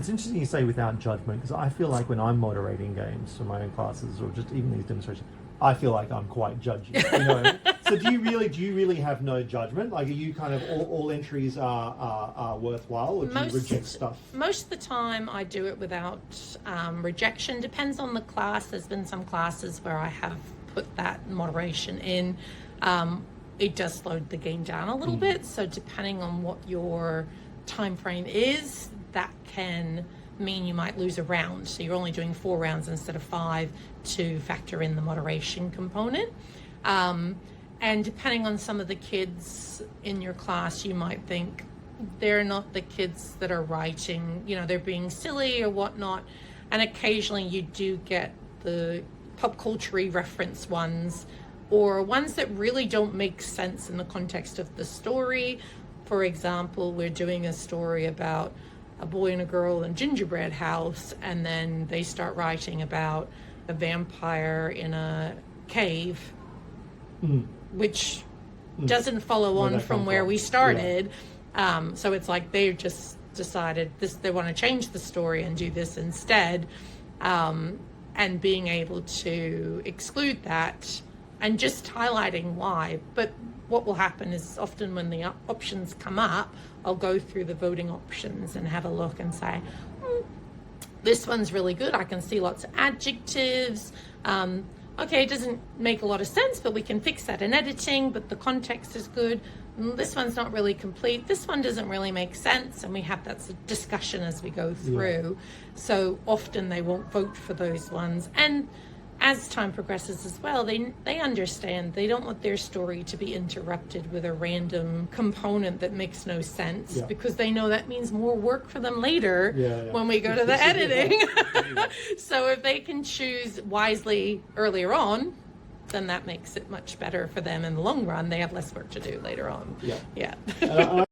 It's interesting you say without judgment, because I feel like when I'm moderating games for my own classes or just even these demonstrations, I feel like I'm quite judgy. You know? So do you really have no judgment? Like, are you kind of all entries are worthwhile, or do you reject stuff? Most of the time I do it without rejection. Depends on the class. There's been some classes where I have put that moderation in. It does slow the game down a little bit. So depending on what your time frame is, that can mean you might lose a round. So you're only doing 4 rounds instead of 5 to factor in the moderation component. And depending on some of the kids in your class, you might think they're not the kids that are writing, you know, they're being silly or whatnot. And occasionally you do get the pop culture reference ones, or ones that really don't make sense in the context of the story. For example, we're doing a story about a boy and a girl in a gingerbread house, and then they start writing about a vampire in a cave, which doesn't follow on from where we started. Yeah. So it's like they just decided they want to change the story and do this instead, and being able to exclude that and just highlighting why. But what will happen is often when the options come up, I'll go through the voting options and have a look and say, this one's really good. I can see lots of adjectives. Okay, it doesn't make a lot of sense, but we can fix that in editing, but the context is good. This one's not really complete. This one doesn't really make sense. And we have that discussion as we go through. Yeah. So often they won't vote for those ones. And as time progresses as well, they understand they don't want their story to be interrupted with a random component that makes no sense, because they know that means more work for them later when we go to the editing. So if they can choose wisely earlier on, then that makes it much better for them in the long run. They have less work to do later on. Yeah.